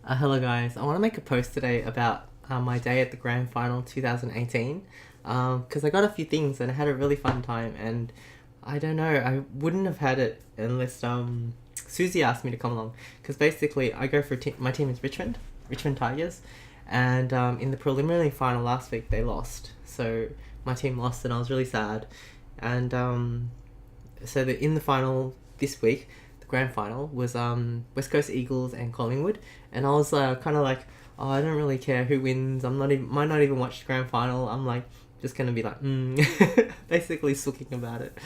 Hello guys, I want to make a post today about my day at the Grand Final 2018 because I got a few things and I had a really fun time, and I don't know, I wouldn't have had it unless Susie asked me to come along, because basically I go for my team is Richmond Tigers, and in the preliminary final last week they lost, so my team lost and I was really sad, and so in the final this week, the grand final was West Coast Eagles and Collingwood, and I was kind of like, oh, I don't really care who wins. I'm not even might not even watch the grand final. I'm like just gonna be like, basically sulking about it.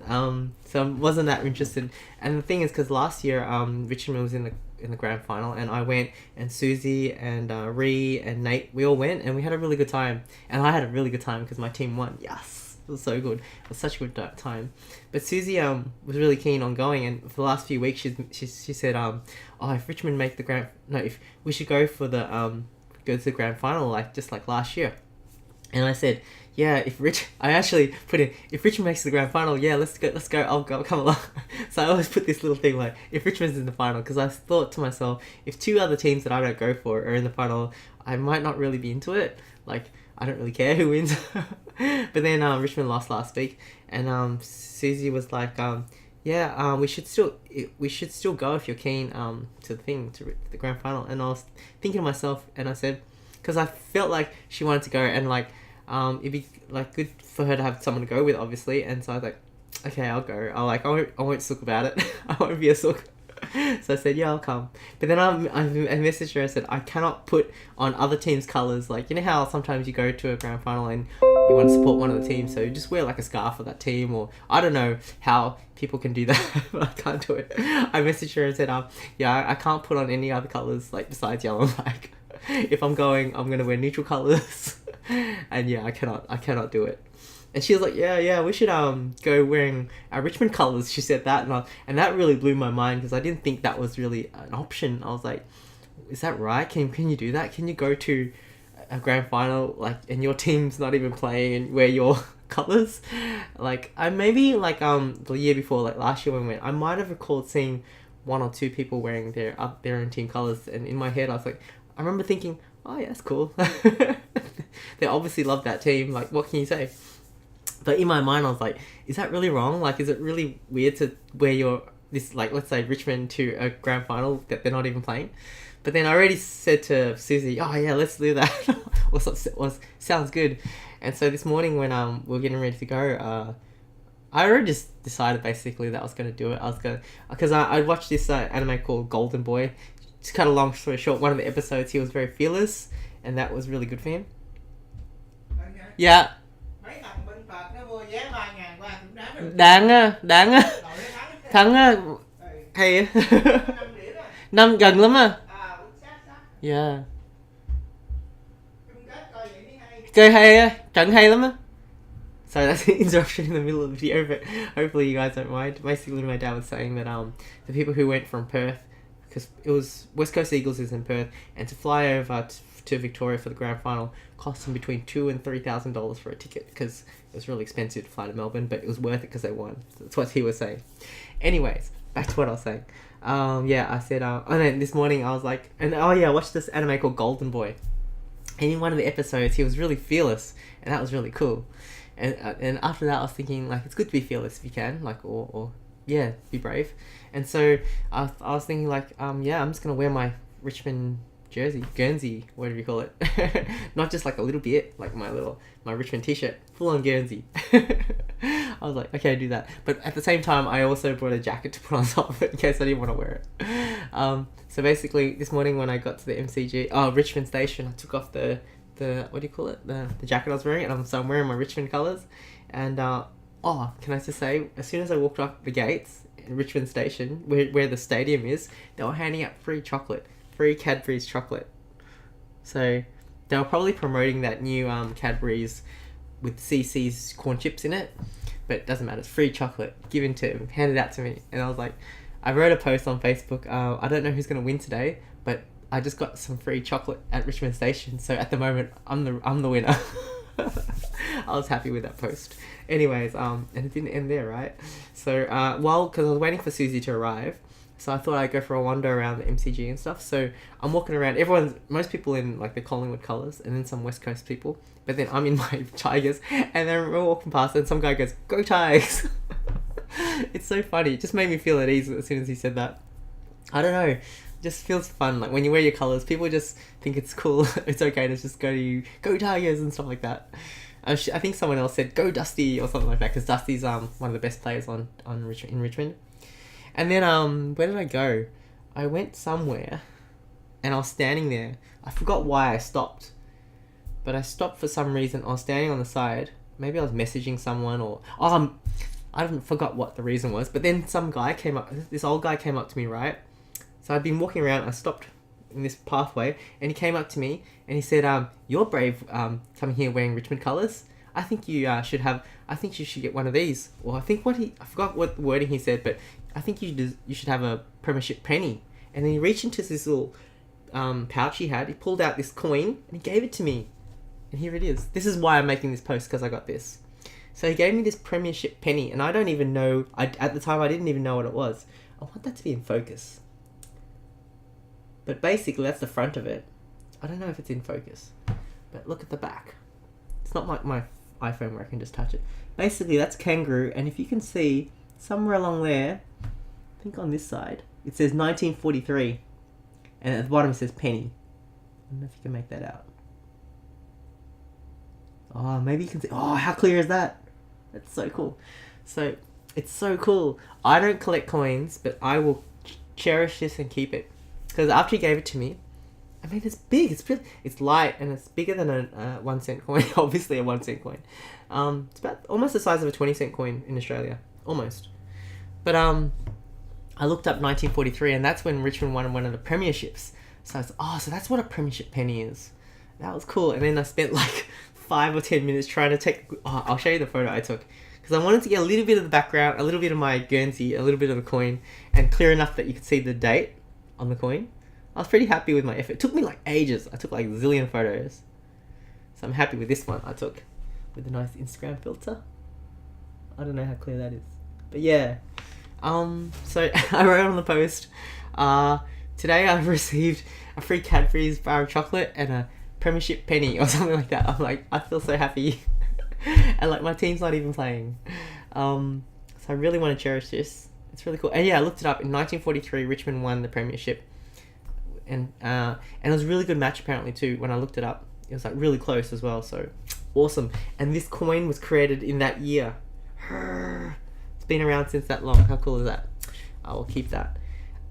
So I wasn't that interested. And the thing is, because last year Richmond was in the grand final, and I went, and Susie and Ree and Nate, we all went, and we had a really good time, and I had a really good time because my team won. Yes. It was so good. It was such a good time. But Susie was really keen on going, and for the last few weeks she said oh, if Richmond make the if we should go for the go to the grand final, like just like last year. And I said, yeah, I actually put in, if Richmond makes the grand final, yeah, let's go, I'll come along. So I always put this little thing like, if Richmond's in the final, because I thought to myself, if two other teams that I don't go for are in the final, I might not really be into it. Like, I don't really care who wins. But then Richmond lost last week, and Susie was like, yeah, we should still go if you're keen to the grand final. And I was thinking to myself, and I said, because I felt like she wanted to go, and like it'd be like good for her to have someone to go with, obviously. And so I was like, okay, I'll go. I won't sook about it. I won't be a sook. So I said, yeah, I'll come. But then I messaged her. I said, I cannot put on other teams' colours. Like, you know how sometimes you go to a grand final and you want to support one of the teams, so just wear like a scarf for that team, or I don't know how people can do that, but I can't do it. I messaged her and said, yeah, I can't put on any other colours like besides yellow and black. If I'm going, I'm gonna wear neutral colours. And yeah, I cannot do it. And she was like, yeah, we should go wearing our Richmond colours. She said that, and that really blew my mind, because I didn't think that was really an option. I was like, is that right? Can you do that? Can you go to a grand final, like, and your team's not even playing, and wear your colours? Like, I maybe like the year before, like last year when we went, I might have recalled seeing one or two people wearing their own team colours, and in my head I was like, I remember thinking, oh yeah, that's cool. They obviously love that team. Like, what can you say? But in my mind, I was like, is that really wrong? Like, is it really weird to wear like, let's say Richmond to a grand final that they're not even playing? But then I already said to Susie, oh yeah, let's do that. Sounds good. And so this morning when we were getting ready to go, I already just decided basically that I was going to do it. Because I watched this anime called Golden Boy. Just cut a long story short, one of the episodes he was very fearless, and that was really good for him. Yeah. Đáng á. Thắng á. Hay á. Năm gần lắm á. Yeah. Chơi hay á. Trận hay lắm á. Sorry, that's an interruption in the middle of the video, but hopefully you guys don't mind. Basically, my dad was saying that the people who went from Perth, because it was West Coast Eagles is in Perth, and to fly over to Victoria for the grand final cost them between $2,000 and $3,000 for a ticket, because it was really expensive to fly to Melbourne, but it was worth it because they won. That's what he was saying. Anyways, back to what I was saying. Yeah, I said, and then this morning I was like, and oh yeah, I watched this anime called Golden Boy, and in one of the episodes he was really fearless, and that was really cool. And after that I was thinking, like, it's good to be fearless if you can, like, or yeah, be brave. And so I was thinking, like, yeah, I'm just gonna wear my Richmond jersey, Guernsey, whatever you call it. Not just like a little bit, like my Richmond t-shirt, full on Guernsey. I was like, okay, do that. But at the same time, I also brought a jacket to put on top of it in case I didn't want to wear it. So basically, this morning when I got to the Richmond station, I took off the what do you call it? The jacket I was wearing, and I'm wearing my Richmond colours. And can I just say, as soon as I walked off the gates in Richmond station, where the stadium is, they were handing out free Cadbury's chocolate. So they were probably promoting that new Cadbury's with CC's corn chips in it, but it doesn't matter. It's free chocolate handed out to me, and I was like, I wrote a post on Facebook. I don't know who's gonna win today, but I just got some free chocolate at Richmond Station. So at the moment, I'm the winner. I was happy with that post. Anyways, and it didn't end there, right? So because I was waiting for Susie to arrive, So I thought I'd go for a wander around the MCG and stuff. So I'm walking around. Most people in like the Collingwood colours, and then some West Coast people. But then I'm in my Tigers, and then we're walking past, and some guy goes, "Go Tigers!" It's so funny. It just made me feel at ease as soon as he said that. I don't know. It just feels fun. Like when you wear your colours, people just think it's cool. It's okay to just go Tigers and stuff like that. I think someone else said "Go Dusty" or something like that, because Dusty's one of the best players in Richmond. And then where did I go? I went somewhere, and I was standing there. I forgot why I stopped, but I stopped for some reason. I was standing on the side. Maybe I was messaging someone, or I forgot what the reason was. But then some guy came up. This old guy came up to me, right? So I'd been walking around. I stopped in this pathway, and he came up to me and he said, "You're brave, coming here wearing Richmond colours. I think you should have. I think you should get one of these." Or I forgot what wording he said, but I think you should have a premiership penny. And then he reached into this little pouch he had. He pulled out this coin and he gave it to me. And here it is. This is why I'm making this post, because I got this. So he gave me this premiership penny, and I don't even know. At the time I didn't even know what it was. I want that to be in focus. But basically, that's the front of it. I don't know if it's in focus, but look at the back. It's not like my iPhone where I can just touch it. Basically, that's kangaroo, and if you can see, somewhere along there, I think on this side, it says 1943, and at the bottom it says penny. I don't know if you can make that out. Oh, maybe you can see. Oh, how clear is that? That's so cool. So, it's so cool. I don't collect coins, but I will cherish this and keep it. Because after he gave it to me, I mean, it's big. It's light, and it's bigger than a 1 cent coin. Obviously, a 1 cent coin. It's about almost the size of a 20 cent coin in Australia, almost. But I looked up 1943, and that's when Richmond won one of the premierships. So I was, so that's what a premiership penny is. That was cool. And then I spent like 5 or 10 minutes trying to take. Oh, I'll show you the photo I took, because I wanted to get a little bit of the background, a little bit of my Guernsey, a little bit of the coin, and clear enough that you could see the date on the coin. I was pretty happy with my effort. It took me like ages. I took like a zillion photos. So I'm happy with this one I took with a nice Instagram filter. I don't know how clear that is. But yeah. So I wrote on the post, today I've received a free Cadbury's bar of chocolate and a premiership penny or something like that. I'm like, I feel so happy. And like my team's not even playing. So I really want to cherish this. It's really cool. And yeah, I looked it up. In 1943, Richmond won the premiership. And it was a really good match apparently too. When I looked it up, it was like really close as well. So awesome. And this coin was created in that year. It's been around since that long. How cool is that? I will keep that.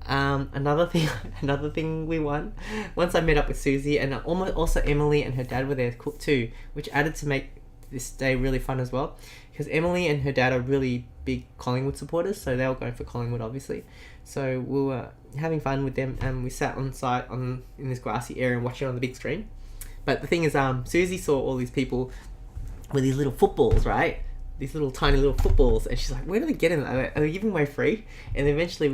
Another thing we won. Once I met up with Susie, and also Emily and her dad were there too, which added to make this day really fun as well. Because Emily and her dad are really big Collingwood supporters, so they were going for Collingwood obviously. So we were having fun with them, and we sat on site in this grassy area and watched it on the big screen. But the thing is, Susie saw all these people with these little footballs, right? These little tiny little footballs, and she's like, "Where do they get them? Are they giving away free?" And eventually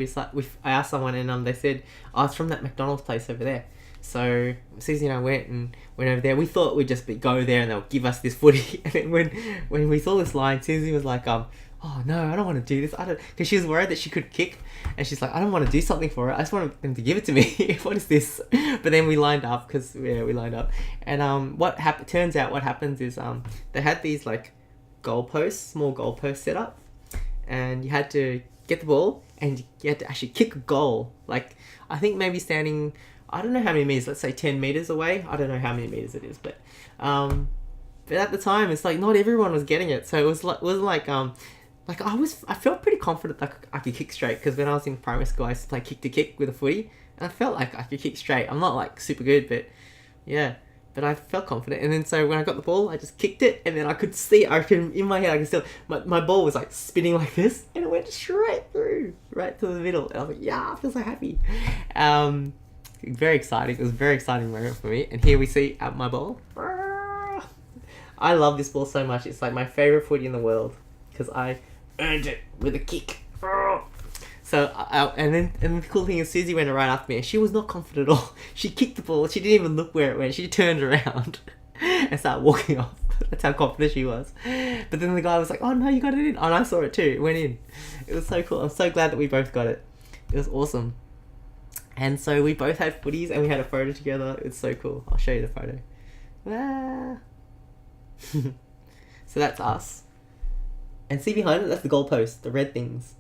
I asked someone, and they said, "Oh, it's from that McDonald's place over there." So Susie and I went over there. We thought we'd just go there and they'll give us this footy. And then when we saw this line, Susie was like, "Oh no, I don't want to do this. I don't," because she was worried that she could kick, and she's like, "I don't want to do something for it. I just want them to give it to me." What is this? But then we lined up, we lined up, and turns out what happens is they had these like small goalposts set up, and you had to get the ball and you had to actually kick a goal. Like I think maybe standing, I don't know how many meters, let's say 10 meters away. I don't know how many meters it is, but at the time it's like not everyone was getting it, so it wasn't like I felt pretty confident that I could kick straight, because when I was in primary school I used to play kick to kick with a footy, and I felt like I could kick straight. I'm not like super good, but yeah, but I felt confident. And then so when I got the ball, I just kicked it, and then I could see, in my head I could still, my ball was like spinning like this, and it went straight through, right to the middle, and I was like, yeah, I feel so happy. Very exciting. It was a very exciting moment for me. And here we see my ball. I love this ball so much. It's like my favorite footy in the world, because I earned it with a kick. So and the cool thing is Susie went right after me, and she was not confident at all. She kicked the ball. She didn't even look where it went. She turned around and started walking off. That's how confident she was. But then the guy was like, "Oh no, you got it in." Oh, and I saw it too. It went in. It was so cool. I'm so glad that we both got it. It was awesome. And so we both had footies and we had a photo together. It's so cool. I'll show you the photo. Ah. So that's us. And see behind it, that's the goalpost, the red things.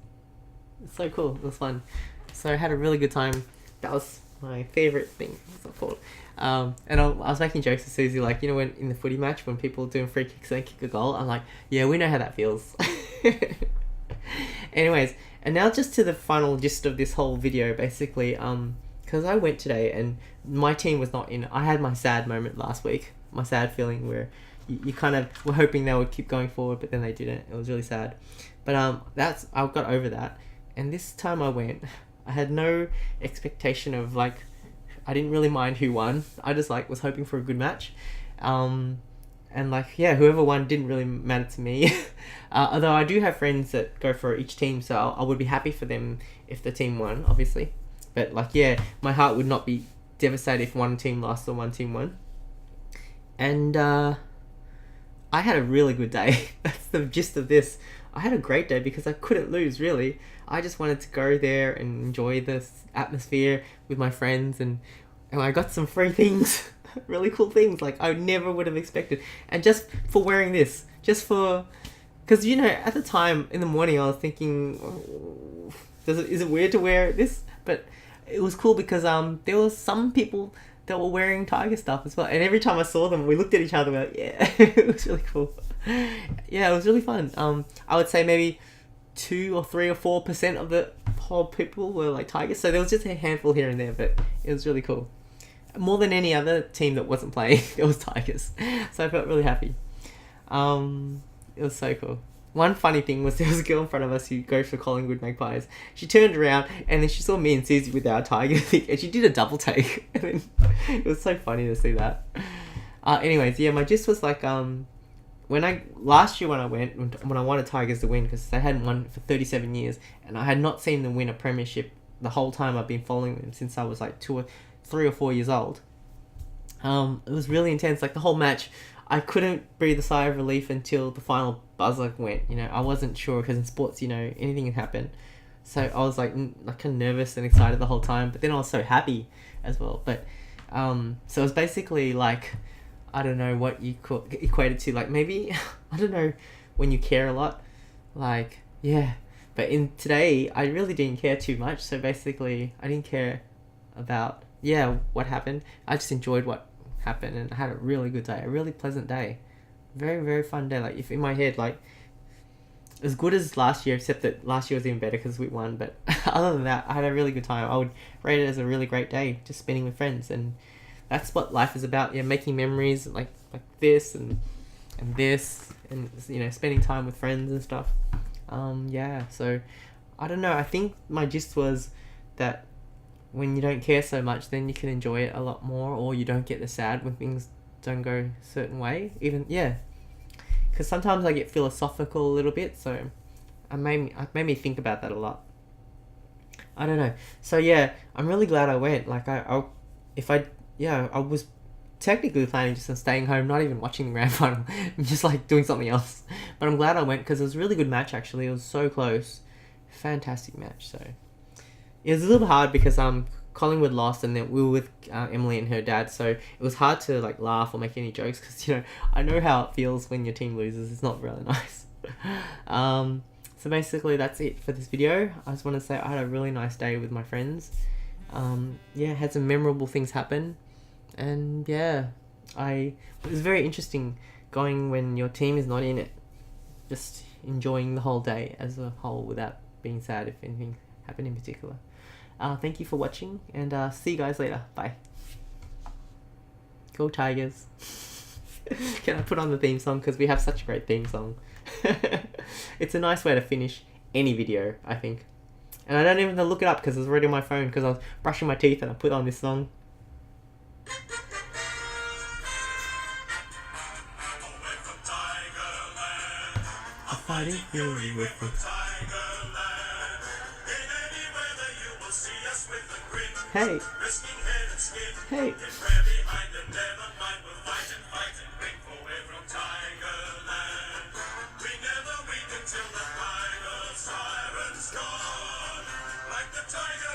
It's so cool. It was fun. So I had a really good time. That was my favourite thing. What's it called? And I was making jokes with Susie, like, you know, when in the footy match, when people are doing free kicks and they kick a goal, I'm like, yeah, we know how that feels. Anyways, and now just to the final gist of this whole video, basically, because I went today and my team was not in. I had my sad moment last week, my sad feeling where you kind of were hoping they would keep going forward, but then they didn't. It was really sad. But I got over that. And this time I went, I had no expectation of, like, I didn't really mind who won. I just, like, was hoping for a good match. And, like, yeah, whoever won didn't really matter to me. Although I do have friends that go for each team, so I would be happy for them if the team won, obviously. But, like, yeah, my heart would not be devastated if one team lost or one team won. And I had a really good day. That's the gist of this. I had a great day because I couldn't lose, really. I just wanted to go there and enjoy this atmosphere with my friends, and I got some free things. Really cool things, like I never would have expected. And just for wearing this, because, you know, at the time in the morning I was thinking, oh, is it weird to wear this? But it was cool because there was some people that were wearing Tiger stuff as well, and every time I saw them we looked at each other, we're like, yeah. It was really cool. Yeah, it was really fun. I would say maybe 2 or 3 or 4% of the whole people were like Tigers, so there was just a handful here and there, but it was really cool. More than any other team that wasn't playing, it was Tigers. So I felt really happy. It was so cool. One funny thing was there was a girl in front of us who goes for Collingwood Magpies. She turned around and then she saw me and Susie with our Tiger thing, and she did a double take. And then it was so funny to see that. Anyways, yeah, my gist was like, last year when I wanted Tigers to win, because they hadn't won for 37 years, and I had not seen them win a premiership the whole time I've been following them since I was like 3 or 4 years old. It was really intense. Like the whole match, I couldn't breathe a sigh of relief until the final buzzer went. You know, I wasn't sure, because in sports, you know, anything can happen. So I was like kind of nervous and excited the whole time, but then I was so happy as well. But so it was basically like, I don't know what you equated to, like maybe I don't know, when you care a lot, like, yeah. But in today, I really didn't care too much. So basically, I didn't care about what happened. I just enjoyed what happened, and I had a really good day, a really pleasant day, very, very fun day. Like, if in my head, like, as good as last year, except that last year was even better because we won. But other than that, I had a really good time. I would rate it as a really great day, just spending with friends, and that's what life is about. Yeah, making memories like this and this, and, you know, spending time with friends and stuff. Yeah. So I don't know. I think my gist was that when you don't care so much, then you can enjoy it a lot more, or you don't get the sad when things don't go a certain way. Even, yeah. Because sometimes I get philosophical a little bit, so it made me think about that a lot. I don't know. So yeah, I'm really glad I went. Like, I was technically planning just on staying home, not even watching the grand final, just like doing something else. But I'm glad I went because it was a really good match, actually. It was so close. Fantastic match. So it was a little hard because Collingwood lost, and then we were with Emily and her dad, so it was hard to like laugh or make any jokes because, you know, I know how it feels when your team loses. It's not really nice. So basically that's it for this video. I just want to say I had a really nice day with my friends. Had some memorable things happen, and yeah, it was very interesting going when your team is not in it, just enjoying the whole day as a whole without being sad if anything happened in particular. Thank you for watching, and see you guys later. Bye. Go Tigers. Can I put on the theme song, because we have such a great theme song. It's a nice way to finish any video, I think. And I don't even have to look it up because it's already on my phone, because I was brushing my teeth and I put on this song. I'm fighting fury with the Hey. Hey. Till the final siren's gone, like the tiger.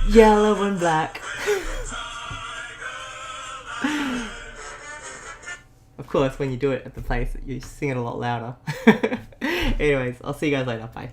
Yellow and black. Of course, when you do it at the place, you sing it a lot louder. Anyways, I'll see you guys later. Bye.